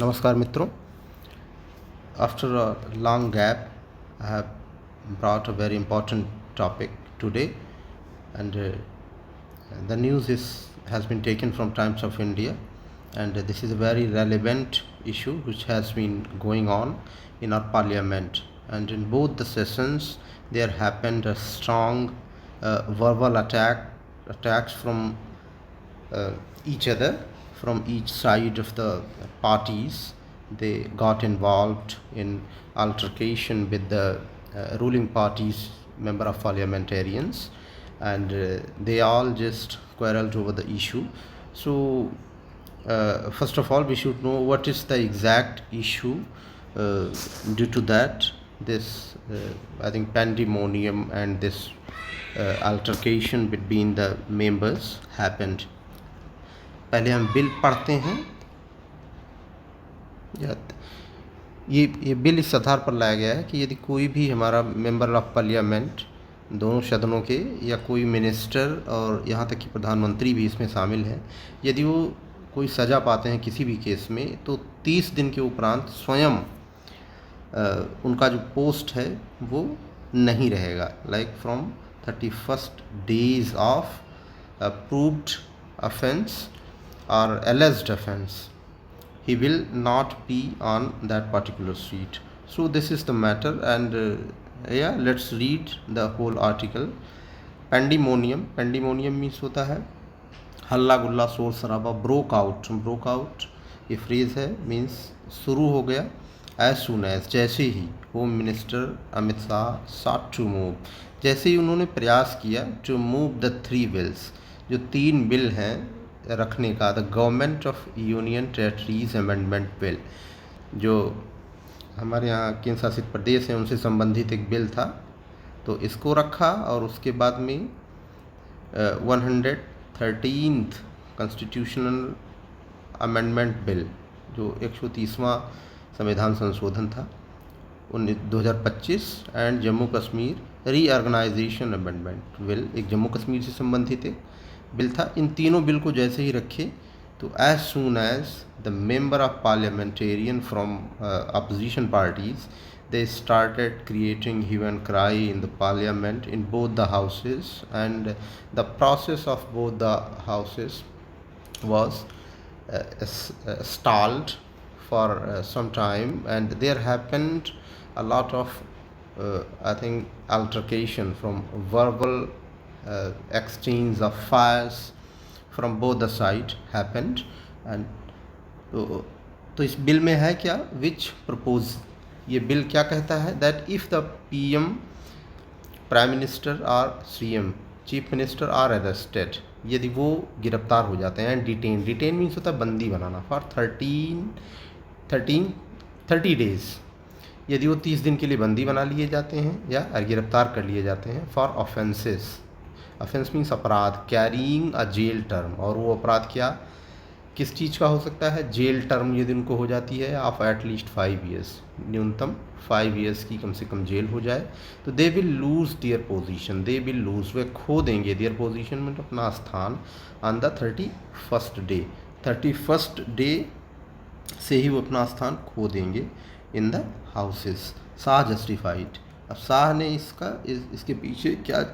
नमस्कार मित्रों, after a long gap I have brought a very important topic today, and the news has been taken from Times of India, and this is a very relevant issue which has been going on in our parliament, and in both the sessions there happened a strong verbal attacks from each other, from each side of the parties. They got involved in altercation with the ruling party's member of parliamentarians, and they all just quarreled over the issue. So first of all, we should know what is the exact issue. Due to that, this I think pandemonium and this altercation between the members happened. पहले हम bill पढ़ते हैं। ये bill इस आधार पर लाया गया है कि यदि कोई भी हमारा मेंबर ऑफ पार्लियामेंट, दोनों सदनों के, या कोई मिनिस्टर और यहाँ तक कि प्रधानमंत्री भी इसमें शामिल हैं, यदि वो कोई सज़ा पाते हैं किसी भी केस में, तो 30 दिन के उपरांत स्वयं उनका जो पोस्ट है वो नहीं रहेगा। Like from 31st days of proved offense or alleged offense, he will not be on that particular seat. So this is the matter, and let's read the whole article. Pandemonium means होता है हल्ला गुल्ला, शोर शराबा। broke out ये phrase है, means शुरू हो गया। as soon as, जैसे ही, home minister Amit Shah sought to move, जैसे ही उन्होंने प्रयास किया, to move the 3 bills, जो 3 बिल हैं रखने का, the government of union territories amendment bill, जो हमारे यहाँ केंद्र शासित प्रदेश हैं उनसे संबंधित एक बिल था, तो इसको रखा। और उसके बाद में 113th कॉन्स्टिट्यूशनल अमेंडमेंट बिल, जो 130वां संविधान संशोधन था 2025, and Jammu Kashmir reorganisation amendment bill, एक जम्मू कश्मीर से संबंधित एक बिल था। इन तीनों बिल को जैसे ही रखे, तो as soon as the member of parliamentarian from opposition parties, they started creating hue and cry in the parliament in both the houses, and the process of both the houses was stalled for some time, and there happened a lot of I think altercation, from verbal exchange of fires from both the side happened. and तो इस bill में है क्या, विच propose, ये bill क्या कहता है, that if the PM, prime minister और CM, chief minister are arrested, यदि वो गिरफ्तार हो जाते हैं, डिटेन मीन्स होता है बंदी बनाना, फॉर 30 डेज, यदि वो 30 दिन के लिए बंदी बना लिए जाते हैं या गिरफ्तार कर लिए जाते हैं फॉर ऑफेंसेस। ऑफेंस मीन्स अपराध, कैरिंग अ जेल टर्म, और वो अपराध क्या, किस चीज़ का हो सकता है, जेल टर्म यदि उनको हो जाती है ऑफ एटलीस्ट 5 years, न्यूनतम 5 years की कम से कम जेल हो जाए, तो they will lose their position, they will lose, वे खो देंगे, देयर पोजीशन में अपना स्थान, ऑन द 31st डे से ही वो अपना स्थान खो देंगे in the houses. Shah justified, अब शाह ने इसके पीछे क्या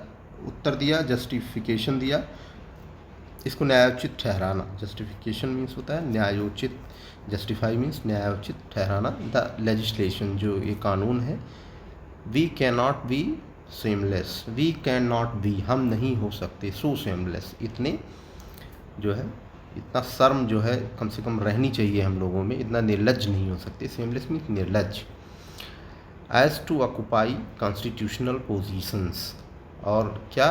उत्तर दिया, जस्टिफिकेशन दिया, इसको न्यायोचित ठहराना। जस्टिफिकेशन मीन्स होता है न्यायोचित, जस्टिफाई मीन्स न्यायोचित ठहराना। द लेजिस्लेशन, जो ये कानून है, we can not be seamless, we can not be, हम नहीं हो सकते, सो सेमलेस, इतने जो है, इतना शर्म जो है कम से कम रहनी चाहिए हम लोगों में, इतना निर्लज्ज नहीं हो सकते। सेमलेस मीन्स निर्लज्ज। As to occupy constitutional positions, और क्या,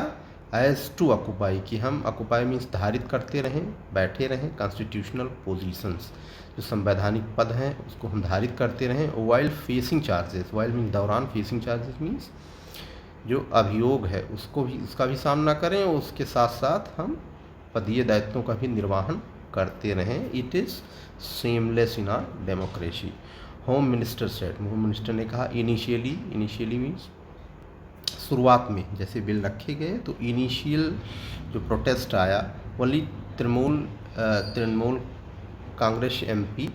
एज टू ऑक्यूपाई, कि हम, ऑक्यूपाई मीन्स धारित करते रहें, बैठे रहें, कॉन्स्टिट्यूशनल पोजीशंस, जो संवैधानिक पद हैं उसको हम धारित करते रहें। While facing charges, while means दौरान, फेसिंग चार्जेस मीन्स जो अभियोग है उसका भी सामना करें, और उसके साथ साथ हम पदीय दायित्वों का भी निर्वहन करते रहें। It is seamless in are democracy. Home minister said, home minister ने कहा, इनिशियली मीन्स शुरुआत में जैसे बिल रखे गए, तो इनिशियल जो प्रोटेस्ट आया, only Trinamool Congress MP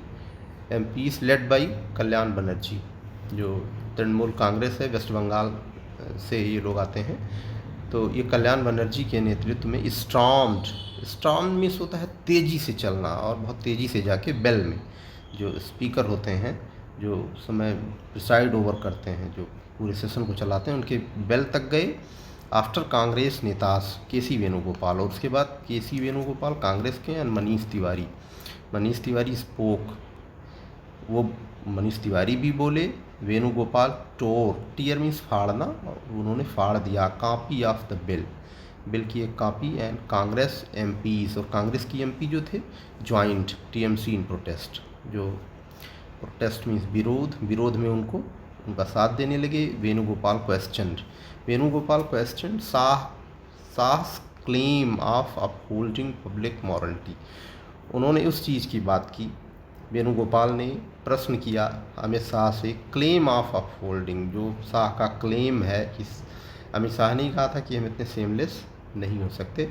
MPs led by Kalyan Banerjee, जो तृणमूल कांग्रेस है, वेस्ट बंगाल से ये लोग आते हैं। तो ये कल्याण बनर्जी के नेतृत्व में स्टॉर्म्ड मीन्स होता है तेज़ी से चलना, और बहुत तेज़ी से जाके बेल में जो स्पीकर होते हैं, जो समय प्रिसाइड ओवर करते हैं, जो पूरे सेशन को चलाते हैं, उनके बेल तक गए। आफ्टर कांग्रेस नेताज KC वेणुगोपाल, और उसके बाद KC वेणुगोपाल कांग्रेस के, एंड मनीष तिवारी स्पोक, वो मनीष तिवारी भी बोले, वेणुगोपाल टीयर मीन्स फाड़ना, और उन्होंने फाड़ दिया कॉपी ऑफ द बिल की एक कॉपी, एंड कांग्रेस MPs, और कांग्रेस की MP जो थे ज्वाइंट TMC इन प्रोटेस्ट, जो प्रोटेस्ट मीन्स विरोध में उनका साथ देने लगे। Venugopal question Shah's claim of upholding public morality. उन्होंने उस चीज़ की बात की, वेणुगोपाल ने प्रश्न किया अमित शाह से, क्लेम ऑफ अपहोल्डिंग, जो शाह का क्लेम है कि अमित शाह ने कहा था कि हम इतने सेमलेस नहीं हो सकते।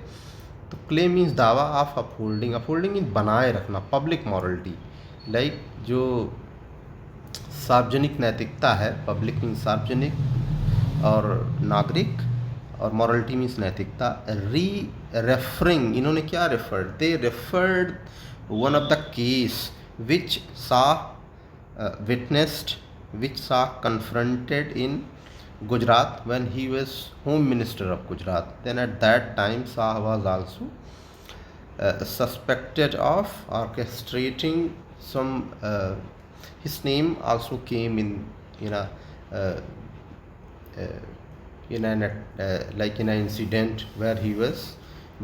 तो क्लेम मीन्स दावा, ऑफ अपहोल्डिंग मीन्स बनाए रखना पब्लिक मॉरलिटी, लाइक जो सार्वजनिक नैतिकता है, पब्लिक मीन्स सार्वजनिक और नागरिक, और मॉरलिटी मीन्स नैतिकता। रेफरिंग, इन्होंने क्या referred, they referred one of the case which Shah confronted in Gujarat when he was Home Minister of Gujarat. Then at that time Shah was also suspected of orchestrating some, his name also came in an incident where he was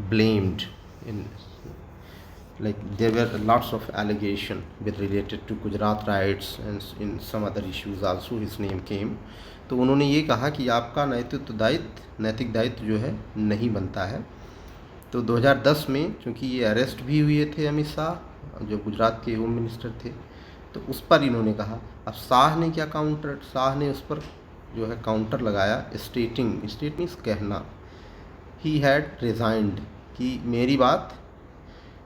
blamed in, like there were lots of allegation with related to Gujarat riots, and in some other issues also his name came. तो उन्होंने ये कहा कि आपका नैतिक दायित्व जो है नहीं बनता है। तो 2010 में चूँकि ये अरेस्ट भी हुए थे अमित शाह, जो गुजरात के होम मिनिस्टर थे, तो उस पर इन्होंने कहा। अब शाह ने क्या शाह ने उस पर जो है काउंटर लगाया, स्टेट मीन्स कहना, ही हैड रिजाइंड, कि मेरी बात,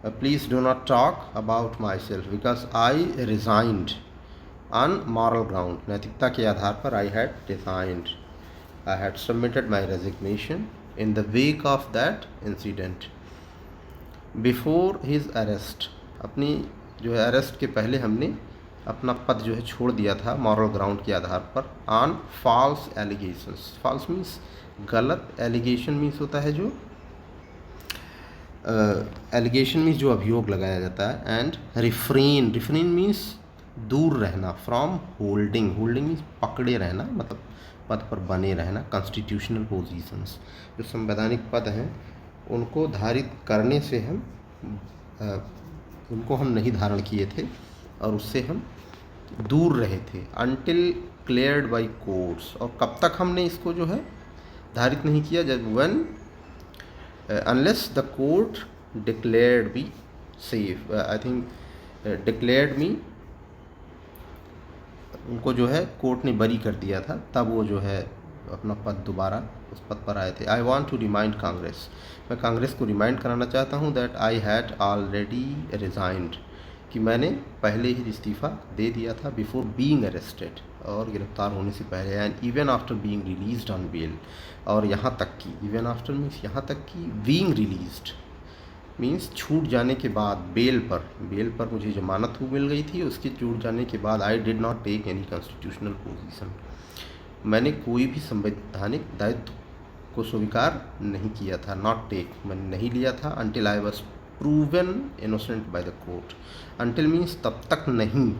please do not talk about myself because I resigned on moral ground, नैतिकता के आधार पर I had submitted my resignation in the wake of that incident before his arrest. अपनी जो है अरेस्ट के पहले हमने अपना पद जो है छोड़ दिया था मॉरल ग्राउंड के आधार पर, on false allegations. False means गलत, एलिगेशन मीन्स होता है जो एलिगेशन मीन्स जो अभियोग लगाया जाता है, एंड रिफ्रेन मीन्स दूर रहना, फ्रॉम होल्डिंग मीन्स पकड़े रहना, मतलब पद पर बने रहना। कॉन्स्टिट्यूशनल पोजीशंस, जो संवैधानिक पद हैं उनको धारित करने से उनको हम नहीं धारण किए थे और उससे हम दूर रहे थे, अनटिल क्लियर्ड बाई कोर्ट्स। और कब तक हमने इसको जो है धारित नहीं किया, जब unless the court declared me safe, I think declared me, उनको जो है कोर्ट ने बरी कर दिया था, तब वो जो है अपना पद दोबारा उस पद पर आए थे। I want to remind Congress, मैं कांग्रेस को रिमाइंड कराना चाहता हूँ that I had already resigned, कि मैंने पहले ही इस्तीफ़ा दे दिया था, बिफोर बीइंग अरेस्टेड, और गिरफ्तार होने से पहले, and even after being released on bail, और यहाँ तक कि इवन आफ्टर मीन्स यहाँ तक कि बीइंग रिलीज्ड मीन्स छूट जाने के बाद, बेल पर मुझे जमानत मिल गई थी, उसकी छूट जाने के बाद I did not take any constitutional position, मैंने कोई भी संवैधानिक दायित्व को स्वीकार नहीं किया था, नॉट टेक मैंने नहीं लिया था, until I was proven innocent by the court. Until means तब तक नहीं,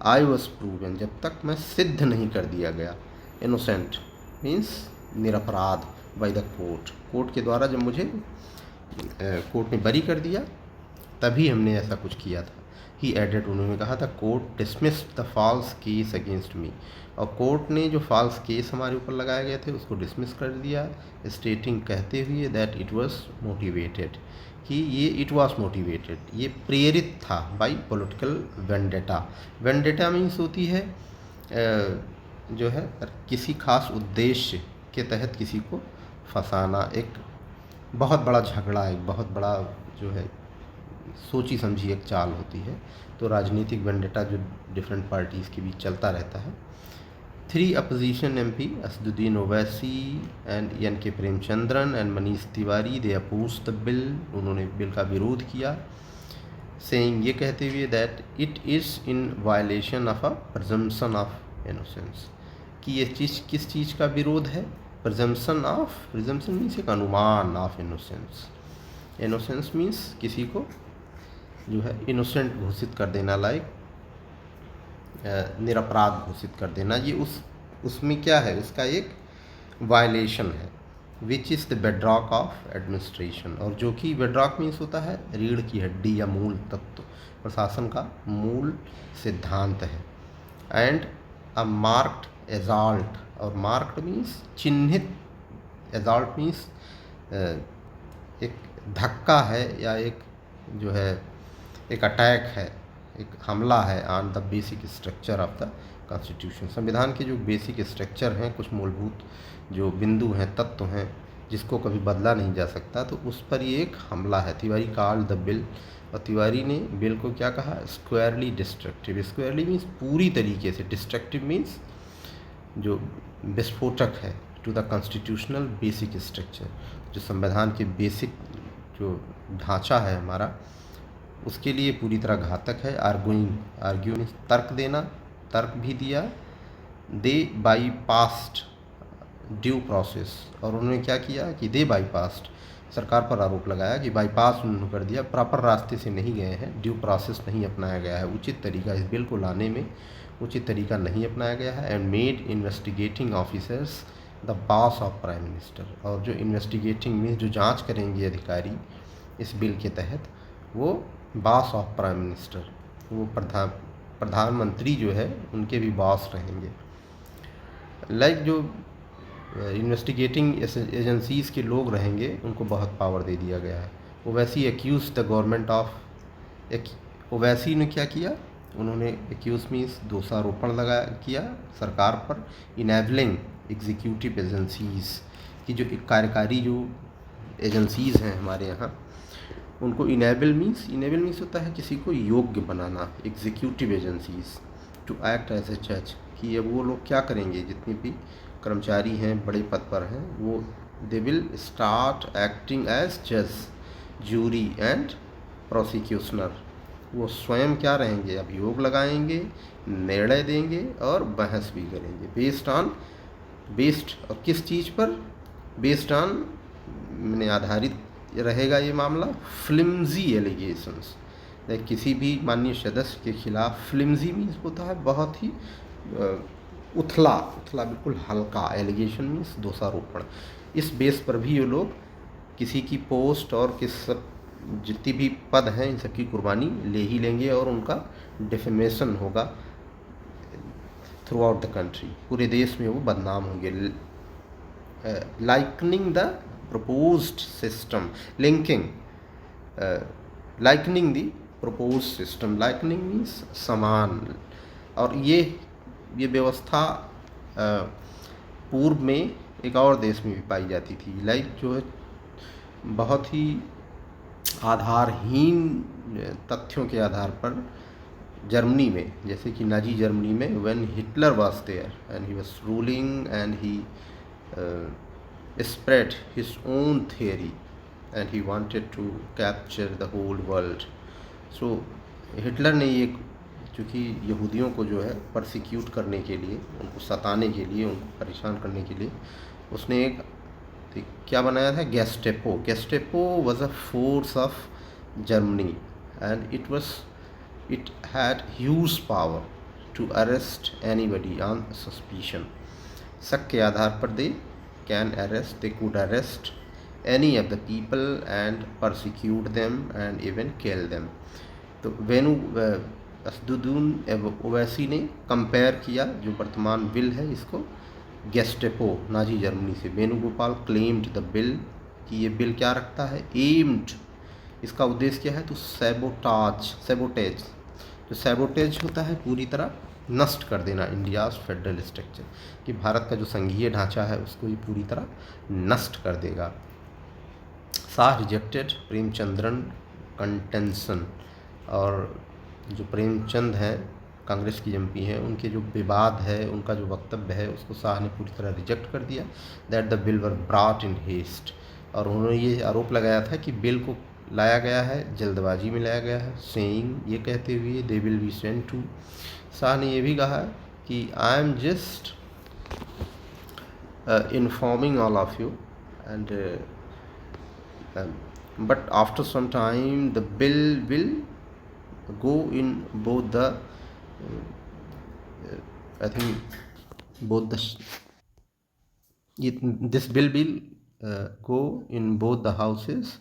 आई वॉज प्रूवन जब तक मैं सिद्ध नहीं कर दिया गया, इनोसेंट मीन्स निरपराध, बाय द कोर्ट के द्वारा जब मुझे कोर्ट ने बरी कर दिया तभी हमने ऐसा कुछ किया था। ही एडेड, उन्होंने कहा था court dismissed the false case against me, और कोर्ट ने जो फॉल्स केस हमारे ऊपर लगाए गए थे उसको डिसमिस कर दिया, स्टेटिंग, कहते हुए दैट इट वाज मोटिवेटेड, कि ये इट वाज मोटिवेटेड, ये प्रेरित था बाय पॉलिटिकल वेंडेटा मीन्स होती है जो है किसी खास उद्देश्य के तहत किसी को फंसाना, एक बहुत बड़ा झगड़ा, एक बहुत बड़ा जो है सोची समझी एक चाल होती है। तो राजनीतिक वेंडेटा जो डिफरेंट पार्टीज़ के बीच चलता रहता है। 3 opposition MP Asaduddin Owaisi and NK Premachandran and Manish Tiwari they oppose the bill, उन्होंने बिल का विरोध किया, सेइंग ये कहते हुए that it is in violation of a presumption of innocence, कि ये चीज़ किस चीज़ का विरोध है? प्रिजम्पशन मीन्स एक अनुमान ऑफ इनोसेंस। इनोसेंस मीन्स किसी को जो है इनोसेंट घोषित कर देना, लाइक निरपराध घोषित कर देना। ये उसमें क्या है, उसका एक वायलेशन है, which is the bedrock of administration, और जो कि बेडरॉक मीन्स होता है रीढ़ की हड्डी या मूल तत्व, प्रशासन का मूल सिद्धांत है। एंड अ मार्क्ड एजाल्ट, और मार्क्ड मीन्स चिन्हित, एजाल्ट मीन्स एक धक्का है या एक जो है एक अटैक है, एक हमला है on the basic structure of the constitution. संविधान के जो बेसिक स्ट्रक्चर हैं, कुछ मूलभूत जो बिंदु हैं, तत्व हैं, जिसको कभी बदला नहीं जा सकता, तो उस पर ये एक हमला है। तिवारी कॉल्ड द बिल, और तिवारी ने बिल को क्या कहा? स्क्वायरली डिस्ट्रक्टिव। स्क्वायरली मीन्स पूरी तरीके से, डिस्ट्रक्टिव मीन्स जो विस्फोटक है, to the constitutional basic structure, जो संविधान के बेसिक जो ढांचा है हमारा, उसके लिए पूरी तरह घातक है। आर्ग्यू मीन्स तर्क देना, तर्क भी दिया। दे बाईपास्ट ड्यू प्रोसेस, और उन्होंने क्या किया कि दे बाईपास्ट, सरकार पर आरोप लगाया कि बाईपास उन्होंने कर दिया, प्रॉपर रास्ते से नहीं गए हैं, ड्यू प्रोसेस नहीं अपनाया गया है, उचित तरीका इस बिल को लाने में उचित तरीका नहीं अपनाया गया है। And made investigating officers the boss of prime minister, और जो इन्वेस्टिगेटिंग मीन्स जो जांच करेंगे अधिकारी इस बिल के तहत, वो बॉस ऑफ प्राइम मिनिस्टर, वो प्रधानमंत्री जो है उनके भी बॉस रहेंगे। लाइक जो इन्वेस्टिगेटिंग एजेंसीज़ के लोग रहेंगे उनको बहुत पावर दे दिया गया है। Owaisi accuse the government of, Owaisi ने क्या किया? उन्होंने एक्यूज मीन्स दोषारोपण किया सरकार पर, इनेबलिंग एग्जीक्यूटिव एजेंसीज़ की, जो कार्यकारी जो एजेंसीज़ हैं हमारे यहाँ, उनको इनेबल मीन्स होता है किसी को योग्य बनाना, executive agencies to act as a जज, कि अब वो लोग क्या करेंगे, जितने भी कर्मचारी हैं बड़े पद पर हैं, वो they will start acting as जज, जूरी एंड प्रोसिक्यूशनर। वो स्वयं क्या रहेंगे, अभियोग लगाएंगे, निर्णय देंगे और बहस भी करेंगे, बेस्ड और किस चीज़ पर? बेस्ड ऑन मैंने आधारित रहेगा ये मामला फ्लिम्जी एलिगेशंस। किसी भी माननीय सदस्य के खिलाफ, फ्लिम्जी मीन्स होता है बहुत ही उथला बिल्कुल हल्का, एलिगेशन मीन्स दोषारोपण। इस बेस पर भी ये लोग किसी की पोस्ट और जितनी भी पद हैं इन सब की कुर्बानी ले ही लेंगे, और उनका डिफेमेशन होगा थ्रू आउट द कंट्री, पूरे देश में वो बदनाम होंगे। Likening the proposed system, likening the proposed system, likening means समान, और ये व्यवस्था पूर्व में एक और देश में भी पाई जाती थी, लाइक जो है बहुत ही आधारहीन तथ्यों के आधार पर जर्मनी में, जैसे कि नाजी जर्मनी में, when Hitler was there and he was ruling and he spread his own theory and he wanted to capture the whole world. So Hitler ने ये, चूँकि यहूदियों को जो है परसिक्यूट करने के लिए, उनको सताने के लिए, उनको परेशान करने के लिए, उसने एक क्या बनाया था? Gestapo. Gestapo was a force of Germany and it had huge power to arrest anybody on suspicion. शक के आधार पर they could arrest any of the people and persecute them and even kill them. तो असदुद्दीन ओवैसी ने compare किया जो वर्तमान bill है इसको गेस्टेपो नाजी जर्मनी से। वेणुगोपाल क्लेम्ड द बिल, कि ये बिल क्या रखता है? एम्ड, इसका उद्देश्य क्या है? तो सैबोटेज, जो सैबोटेज होता है पूरी तरह नष्ट कर देना इंडियाज़ फेडरल स्ट्रक्चर, कि भारत का जो संघीय ढांचा है उसको ये पूरी तरह नष्ट कर देगा। शाह रिजेक्टेड प्रेमचंद्रन कंटेंशन, और जो प्रेमचंद हैं कांग्रेस की एमपी हैं, उनके जो विवाद है, उनका जो वक्तव्य है, उसको शाह ने पूरी तरह रिजेक्ट कर दिया। That the bill were brought in haste, और उन्होंने ये आरोप लगाया था कि बिल को लाया गया है, जल्दबाजी में लाया गया है, सेइंग, ये कहते हुए they will be sent to. Shah ने ये भी कहा कि I am just informing all of you, and but after some time the bill will go in both the I think both the this bill will go in both the houses,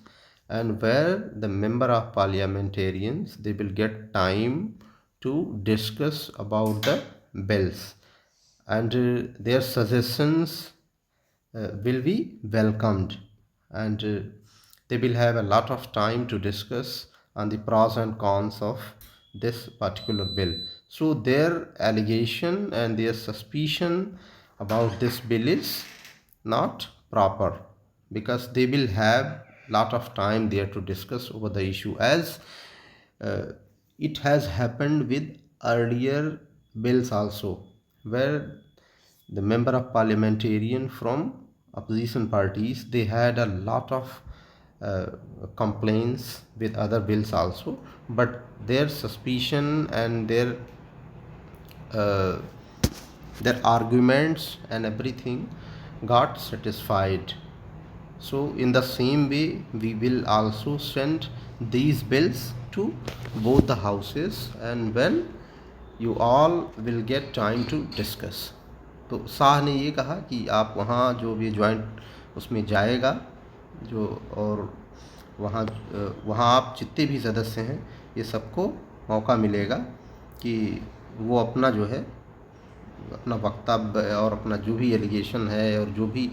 and where the member of parliamentarians, they will get time to discuss about the bills, and their suggestions will be welcomed, and they will have a lot of time to discuss on the pros and cons of this particular bill. So their allegation and their suspicion about this bill is not proper, because they will have lot of time there to discuss over the issue, as uh, it has happened with earlier bills also, where the member of parliamentarian from opposition parties, they had a lot of uh, complaints with other bills also, but their suspicion and uh, their arguments and everything got satisfied. So in the same way, we will also send these bills to both the houses, and when you all will get time to discuss. तो शाह ने ये कहा कि आप वहाँ जो भी joint उसमें जाएगा जो, और वहाँ वहाँ आप जितने भी सदस्य हैं, ये सबको मौका मिलेगा कि वो अपना जो है अपना वक्तव्य और अपना जो भी एलिगेशन है और जो भी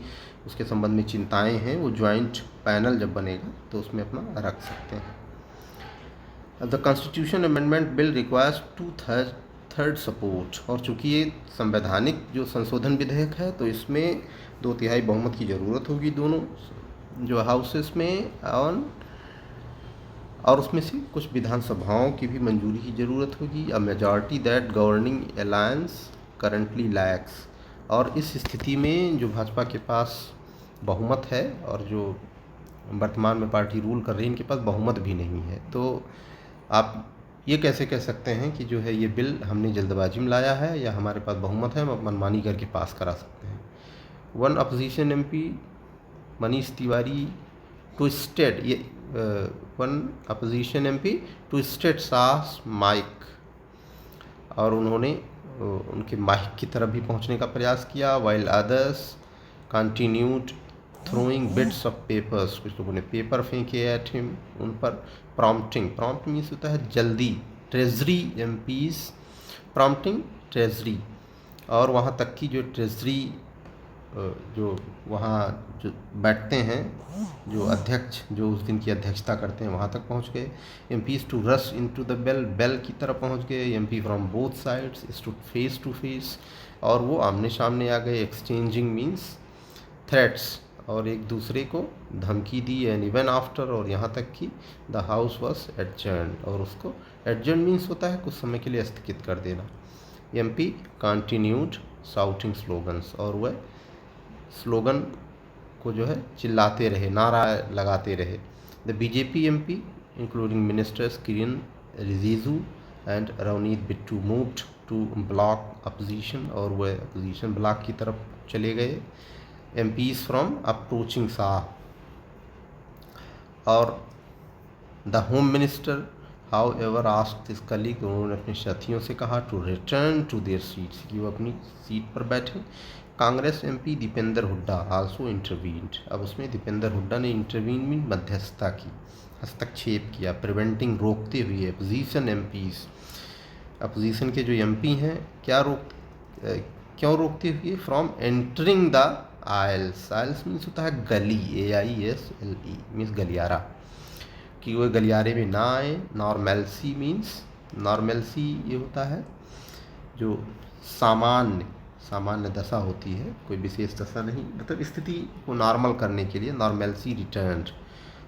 उसके संबंध में चिंताएं हैं, वो ज्वाइंट पैनल जब बनेगा तो उसमें अपना रख सकते हैं। The constitution amendment bill requires 2/3 support, और चूँकि ये संवैधानिक जो संशोधन विधेयक है, तो इसमें 2/3 बहुमत की ज़रूरत होगी दोनों जो हाउसेस में, और उसमें से कुछ विधानसभाओं की भी मंजूरी की ज़रूरत होगी। A majority that governing alliance currently lakhs, और इस स्थिति में जो भाजपा के पास बहुमत है और जो वर्तमान में पार्टी रूल कर रही है, इनके पास बहुमत भी नहीं है। तो आप ये कैसे कह सकते हैं कि जो है ये बिल हमने जल्दबाजी में लाया है या हमारे पास बहुमत है, हम मनमानी करके पास करा सकते हैं। One opposition MP Manish Tiwari twisted, ये one opposition MP twisted Shah's mic, और उन्होंने उनके माइक की तरफ भी पहुंचने का प्रयास किया। While others continued throwing bits of papers, कुछ लोगों ने पेपर फेंके एट हिम, उन पर प्रॉम्प्टिंग, प्रॉम्प्ट मीन्स होता है जल्दी, ट्रेजरी एमपीज प्रॉम्प्टिंग ट्रेजरी, और वहाँ तक की जो ट्रेजरी जो वहाँ जो बैठते हैं, जो अध्यक्ष जो उस दिन की अध्यक्षता करते हैं, वहाँ तक पहुँच गए। MPs to rush into the well, well की तरफ पहुँच गए। MP from both sides stood face to face, और वो आमने सामने आ गए। एक्सचेंजिंग मीन्स थ्रेट्स, और एक दूसरे को धमकी दी। एंड इवन आफ्टर, और यहाँ तक कि द हाउस वॉज एडजर्न्ड, और उसको एडजर्न मीन्स होता है कुछ समय के लिए स्थगित कर देना। एमपी कंटिन्यूड शाउटिंग स्लोगन्स, और वह स्लोगन को जो है चिल्लाते रहे, नारा लगाते रहे। The BJP MP including ministers Kiren Rijiju and Ravneet Bittu moved to block opposition, और वह अपोजिशन ब्लॉक की तरफ चले गए। एमपीज फ्रॉम अप्रोचिंग शाह, और the home minister however asked his colleague, उन्होंने अपने साथियों से कहा to return to their seats, कि वो अपनी सीट पर बैठे। Congress MP Deepender Hooda also intervened, अब उसमें दीपेंद्र हुड्डा ने इंटरवीन मीन मध्यस्थता की, हस्तक्षेप किया। प्रिवेंटिंग, रोकते हुए। अपोजिशन एमपीज, अपोजिशन के जो एमपी हैं क्यों रोकते हुए? From entering the aisles, aisles means होता है गली, AISLE मीन्स गलियारा, कि वह गलियारे में ना आए। नॉर्मेल्सी मीन्स, नॉर्मेल्सी ये होता है जो सामान्य दशा होती है, कोई विशेष दशा नहीं, मतलब स्थिति को नॉर्मल करने के लिए। नॉर्मेल्सी रिटर्न्ड,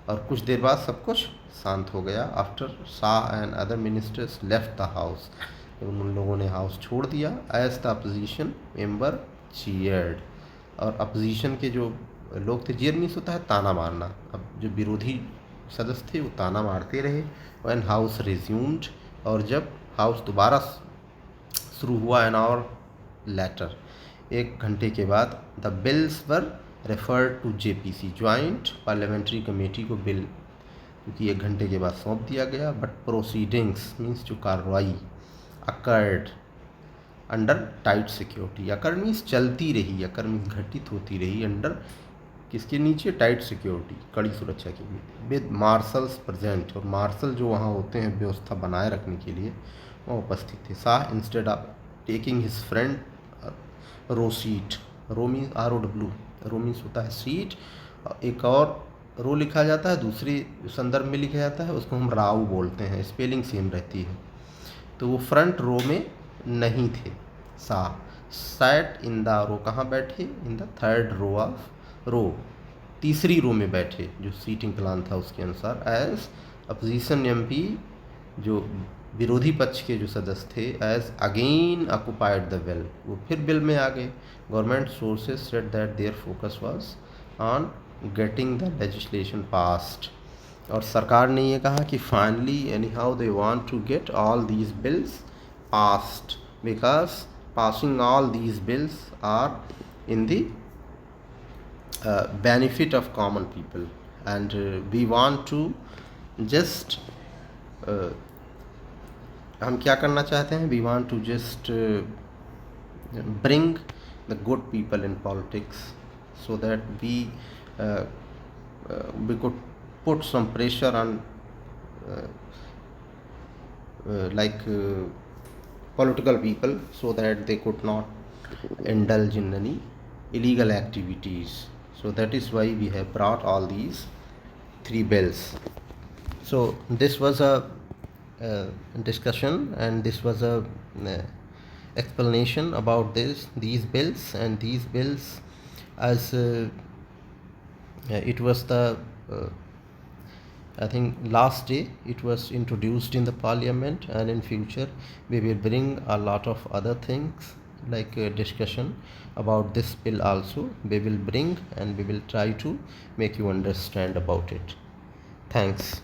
और कुछ देर बाद सब कुछ शांत हो गया। After Shah and other ministers left the house, उन लोगों ने हाउस छोड़ दिया। As the opposition member cheered, और अपोजिशन के जो लोग थे, चीयर मीन्स होता है ताना मारना, अब जो विरोधी सदस्य थे वो ताना मारते रहे। व्हेन हाउस रिज्यूम्ड, और जब हाउस दोबारा शुरू हुआ एन आवर लेटर, 1 घंटे के बाद, the bills were referred to JPC, joint parliamentary committee को बिल क्योंकि 1 घंटे के बाद सौंप दिया गया। बट प्रोसीडिंग्स मीन्स जो कार्रवाई अकर्ड अंडर टाइट सिक्योरिटी, अकर मीन्स चलती रही, अकर मीन्स घटित होती रही अंडर किसके नीचे, टाइट सिक्योरिटी, कड़ी सुरक्षा के लिए, विद मार्शल्स प्रेजेंट, और मार्शल जो वहाँ होते हैं व्यवस्था बनाए रखने के लिए वहाँ उपस्थित थे। Shah instead of taking his friend row seat, row means ROW, row means होता है सीट, एक और रो लिखा जाता है, दूसरी संदर्भ में लिखा जाता है उसको हम राव बोलते हैं, स्पेलिंग सेम रहती है। तो वो फ्रंट रो में नहीं थे। Shah sat in the row, कहाँ बैठे, in the third row of row, तीसरी रो में बैठे, जो सीटिंग प्लान था उसके अनुसार। एज अपोजिशन MP, जो विरोधी पक्ष के जो सदस्य थे, as again occupied the bill, वो फिर बिल में आ गए। Government sources said that their focus was on getting the legislation passed, और सरकार ने ये कहा कि finally anyhow they want to get all these bills passed, because passing all these bills are in the benefit of common people, and we want to just हम क्या करना चाहते हैं, we want to just bring the good people in politics so that we could put some pressure on political people so that they could not indulge in any illegal activities. So that is why we have brought all these 3 bills. So this was a discussion, and this was a explanation about these bills, and these bills, as it was the I think last day it was introduced in the parliament, and in future we will bring a lot of other things like discussion about this bill also we will bring, and we will try to make you understand about it. Thanks.